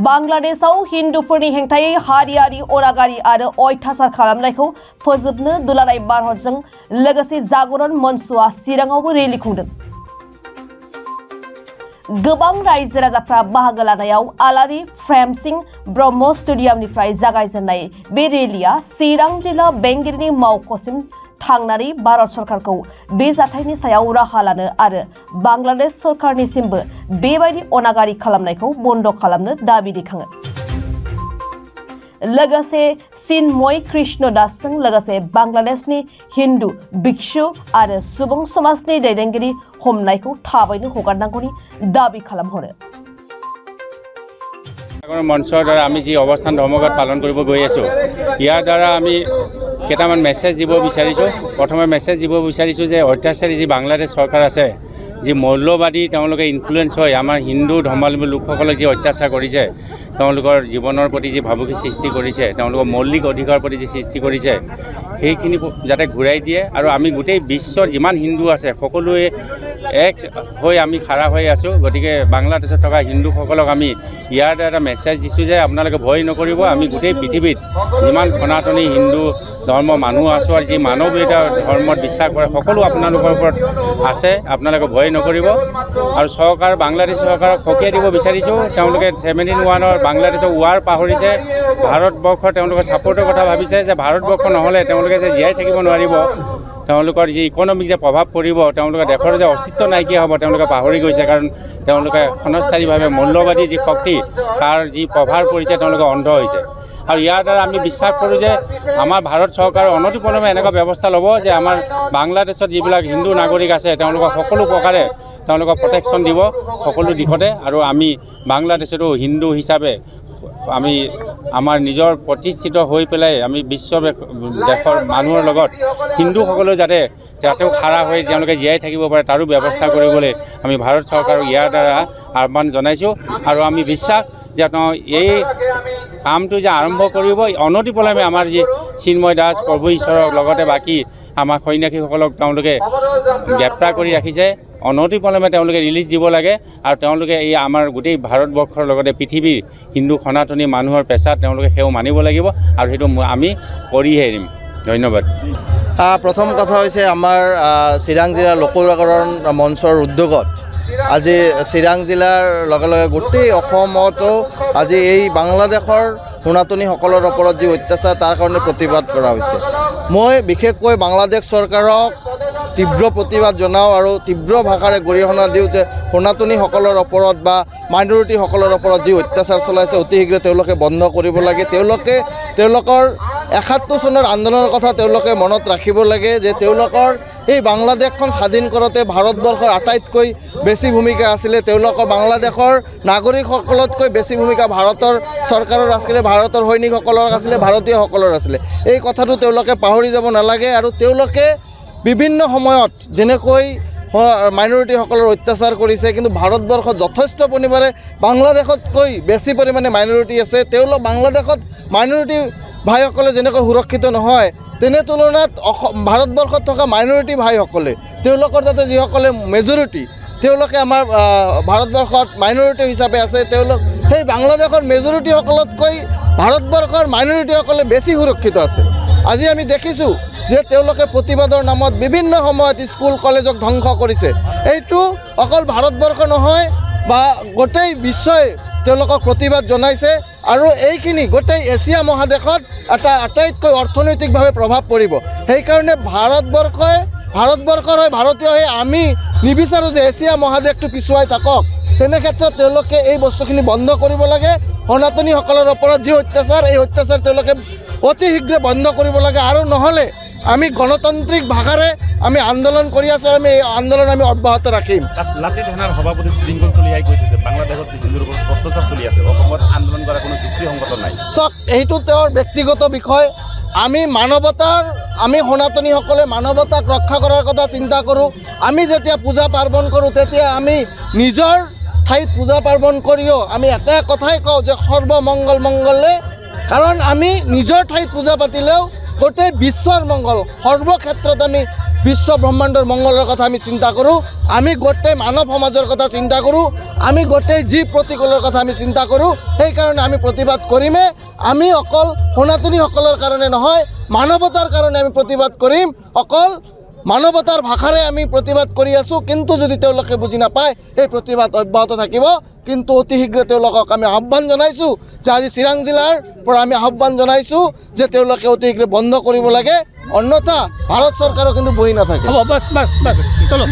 बांग्लादेशआव हिन्दुफोरनि हेंथायै हारियारि अनागारि आरो अयथासार खालामनायखौ फोजोबनो दुलाराय भारतजों लोगोसे जागरण मन्चआ चिराङावबो रेलि खुंदों। गोबां रायजो राजाफ्रा बाहागो लानायाव आलारि फ्रेमसिं ब्रह्म स्टेडियामनिफ्राय जागायजेननाय बे रेलिया चिरां जिल्ला बेंगिरिनि मावख'सिम थांनानै भारत सरकारखौ बे जाथायनि सायाव राहा लानो आरो बांग्लादेश सरकारनिसिमबो बेबायदि अनागारि खालामनायखौ बन्द खालामनो दाबि दैखाङो। लोगोसे चिन्मय कृष्ण दासजों लोगोसे बांग्लादेशनि हिन्दु भिक्षु आरो सुबुं समाजनि दैदेनगिरि हमनायखौ थाबैनो हगारनांगौनि दाबि खालामहरो। মঞ্চৰ দ্বাৰা আমি যি অৱস্থান ধৰ্মঘট পালন কৰিব গৈ আছোঁ, ইয়াৰ দ্বাৰা আমি কেইটামান মেছেজ দিব বিচাৰিছোঁ। প্ৰথমে মেছেজ দিব বিচাৰিছোঁ যে অত্যাচাৰী যি বাংলাদেশ চৰকাৰ আছে, যি মৌলবাদী তেওঁলোকে ইনফ্লুৱেঞ্চ হৈ আমাৰ হিন্দু ধৰ্মাৱলম্বী লোকসকলক যি অত্যাচাৰ কৰিছে, তেওঁলোকৰ জীৱনৰ প্ৰতি যি ভাবুকি সৃষ্টি কৰিছে, তেওঁলোকৰ মৌলিক অধিকাৰৰ প্ৰতি যি সৃষ্টি কৰিছে, সেইখিনি যাতে ঘূৰাই দিয়ে আৰু আমি গোটেই বিশ্বৰ যিমান হিন্দু আছে সকলোৱে এক হৈ আমি খাৰা হৈ আছোঁ। গতিকে বাংলাদেশত থকা হিন্দুসকলক আমি ইয়াৰ দ্বাৰা এটা মেছেজ দিছোঁ যে আপোনালোকে ভয় নকৰিব, আমি গোটেই পৃথিৱীত যিমান সনাতনী হিন্দু ধৰ্ম মানুহ আছোঁ আৰু যি মানৱীয়তা ধৰ্মত বিশ্বাস কৰে সকলো আপোনালোকৰ ওপৰত আছে, আপোনালোকে ভয় নকৰিব। আৰু চৰকাৰ বাংলাদেশ চৰকাৰক সকীয়াই দিব বিচাৰিছোঁ, তেওঁলোকে 71 বাংলাদেশৰ ৱাৰ পাহৰিছে, ভাৰতবৰ্ষৰ তেওঁলোকৰ ছাপোৰ্টৰ কথা ভাবিছে যে ভাৰতবৰ্ষ নহ'লে তেওঁলোকে যে জীয়াই থাকিব নোৱাৰিব, তেওঁলোকৰ যি ইকনমিক যে প্ৰভাৱ পৰিব, তেওঁলোকৰ দেশৰ যে অস্তিত্ব নাইকিয়া হ'ব তেওঁলোকে পাহৰি গৈছে। কাৰণ তেওঁলোকে ক্ষণস্থায়ীভাৱে মৌলবাদী যি শক্তি তাৰ যি প্ৰভাৱ পৰিছে তেওঁলোকে অন্ধ হৈছে। আৰু ইয়াৰ দ্বাৰা আমি বিশ্বাস কৰোঁ যে আমাৰ ভাৰত চৰকাৰে অনতিপলমে এনেকুৱা ব্যৱস্থা ল'ব যে আমাৰ বাংলাদেশত যিবিলাক হিন্দু নাগৰিক আছে তেওঁলোকক সকলো প্ৰকাৰে তেওঁলোকক প্ৰটেকশ্যন দিব সকলো দিশতে। আৰু আমি বাংলাদেশতো হিন্দু হিচাপে আমি আমাৰ নিজৰ প্ৰতিষ্ঠিত হৈ পেলাই আমি বিশ্ব দেশৰ মানুহৰ লগত হিন্দুসকলেও যাতে তাতেও খাৰা হৈ তেওঁলোকে জীয়াই থাকিব পাৰে তাৰো ব্যৱস্থা কৰিবলৈ আমি ভাৰত চৰকাৰক ইয়াৰ দ্বাৰা আহ্বান জনাইছোঁ। আৰু আমি বিশ্বাস যে তেওঁ এই কামটো যে আৰম্ভ কৰিব অনতিপলমে আমাৰ যি চিন্ময় দাস প্ৰভু ঈশ্বৰক লগতে বাকী আমাৰ সন্যাসীসকলক তেওঁলোকে গ্ৰেপ্তাৰ কৰি ৰাখিছে, অনতিপলমে তেওঁলোকে ৰিলিজ দিব লাগে। আৰু তেওঁলোকে এই আমাৰ গোটেই ভাৰতবৰ্ষৰ লগতে পৃথিৱীৰ হিন্দু সনাতনী মানুহৰ পেচাত তেওঁলোকে সেও মানিব লাগিব আৰু সেইটো আমি কৰিহে এৰিম। ধন্যবাদ। প্ৰথম কথা হৈছে আমাৰ চিৰাং জিলাৰ লোকজাগৰণ মঞ্চৰ উদ্যোগত আজি চিৰাং জিলাৰ লগে লগে গোটেই অসমতো আজি এই বাংলাদেশৰ সনাতনীসকলৰ ওপৰত যি অত্যাচাৰ তাৰ কাৰণে প্ৰতিবাদ কৰা হৈছে। মই বিশেষকৈ বাংলাদেশ চৰকাৰক তীব্ৰ প্ৰতিবাদ জনাওঁ আৰু তীব্ৰ ভাষাৰে গৰিহণা দিওঁ যে সনাতনীসকলৰ ওপৰত বা মাইনৰিটিসকলৰ ওপৰত যি অত্যাচাৰ চলাইছে অতি শীঘ্ৰে তেওঁলোকে বন্ধ কৰিব লাগে। তেওঁলোকৰ 71 চনৰ আন্দোলনৰ কথা তেওঁলোকে মনত ৰাখিব লাগে যে তেওঁলোকৰ এই বাংলাদেশখন স্বাধীন কৰোঁতে ভাৰতবৰ্ষৰ আটাইতকৈ বেছি ভূমিকা আছিলে, তেওঁলোকৰ বাংলাদেশৰ নাগৰিকসকলতকৈ বেছি ভূমিকা ভাৰতৰ চৰকাৰৰ আছিলে, ভাৰতৰ সৈনিকসকলৰ আছিলে, ভাৰতীয়সকলৰ আছিলে। এই কথাটো তেওঁলোকে পাহৰি যাব নালাগে। আৰু তেওঁলোকে বিভিন্ন সময়ত যেনেকৈ মাইনৰিটিসকলৰ অত্যাচাৰ কৰিছে, কিন্তু ভাৰতবৰ্ষত যথেষ্ট পৰিমাণে বাংলাদেশতকৈ বেছি পৰিমাণে মাইনৰিটি আছে। বাংলাদেশত মাইনৰিটি ভাইসকলে যেনেকৈ সুৰক্ষিত নহয় তেনে তুলনাত ভাৰতবৰ্ষত থকা মাইনৰিটি ভাইসকলে তেওঁলোকৰ তাতে যিসকলে মেজৰিটি তেওঁলোকে আমাৰ ভাৰতবৰ্ষত মাইনৰিটি হিচাপে আছে, তেওঁলোক সেই বাংলাদেশৰ মেজৰিটিসকলতকৈ ভাৰতবৰ্ষৰ মাইনৰিটিসকলে বেছি সুৰক্ষিত আছে। আজি আমি দেখিছোঁ যে তেওঁলোকে প্ৰতিবাদৰ নামত বিভিন্ন সময়ত স্কুল কলেজক ধ্বংস কৰিছে। এইটো অকল ভাৰতবৰ্ষ নহয় বা গোটেই বিশ্বই তেওঁলোকক প্ৰতিবাদ জনাইছে আৰু এইখিনি গোটেই এছিয়া মহাদেশত এটা আটাইতকৈ অৰ্থনৈতিকভাৱে প্ৰভাৱ পৰিব। সেইকাৰণে ভাৰতবৰ্ষৰ হৈ ভাৰতীয় হৈ আমি নিবিচাৰোঁ যে এছিয়া মহাদেশটো পিছুৱাই থাকক। তেনে ক্ষেত্ৰত তেওঁলোকে এই বস্তুখিনি বন্ধ কৰিব লাগে। সনাতনীসকলৰ ওপৰত যি অত্যাচাৰ, এই অত্যাচাৰ তেওঁলোকে অতি শীঘ্ৰে বন্ধ কৰিব লাগে। আৰু নহ'লে আমি গণতান্ত্ৰিক ভাষাৰে আমি আন্দোলন কৰি আছোঁ আৰু আমি এই আন্দোলন আমি অব্যাহত ৰাখিম। লাচিত সেনাৰ সভাপতি শৃংখল চলিয়াই কৈছে যে বাংলাদেশত যি হিন্দুৰ ওপৰত অত্যাচাৰ চলি আছে, অসমত আন্দোলন কৰাৰ কোনো যুক্তিসংগত নাই। চাওক, এইটো তেওঁৰ ব্যক্তিগত বিষয়। আমি সনাতনীসকলে মানৱতাক ৰক্ষা কৰাৰ কথা চিন্তা কৰোঁ। আমি যেতিয়া পূজা পাৰ্বণ কৰোঁ তেতিয়া আমি নিজৰ ঠাইত পূজা পাৰ্বণ কৰিও আমি এটা কথাই কওঁ যে সৰ্বমংগল মংগলে। কাৰণ আমি নিজৰ ঠাইত পূজা পাতিলেও গোটেই বিশ্বৰ মংগল সৰ্বক্ষেত্ৰত আমি বিশ্ব ব্ৰহ্মাণ্ডৰ মংগলৰ কথা আমি চিন্তা কৰোঁ আমি গোটেই মানৱ সমাজৰ কথা চিন্তা কৰোঁ আমি গোটেই জীৱ প্ৰতিকূলৰ কথা আমি চিন্তা কৰোঁ সেইকাৰণে আমি প্ৰতিবাদ কৰিমেই আমি অকল সনাতনীসকলৰ কাৰণে নহয় মানৱতাৰ কাৰণে আমি প্ৰতিবাদ কৰিম অকল মানৱতাৰ ভাষাৰে আমি প্ৰতিবাদ কৰি আছোঁ কিন্তু যদি তেওঁলোকে বুজি নাপায় এই প্ৰতিবাদ অব্যাহত থাকিব কিন্তু অতি শীঘ্ৰে তেওঁলোকক আমি আহ্বান জনাইছোঁ যে আজি চিৰাং জিলাৰ পৰা আমি আহ্বান জনাইছোঁ যে তেওঁলোকে অতি শীঘ্ৰে বন্ধ কৰিব লাগে অন্যথা ভাৰত চৰকাৰো কিন্তু বহি নাথাকে হ'ব বাছ বাছ বাছ চলো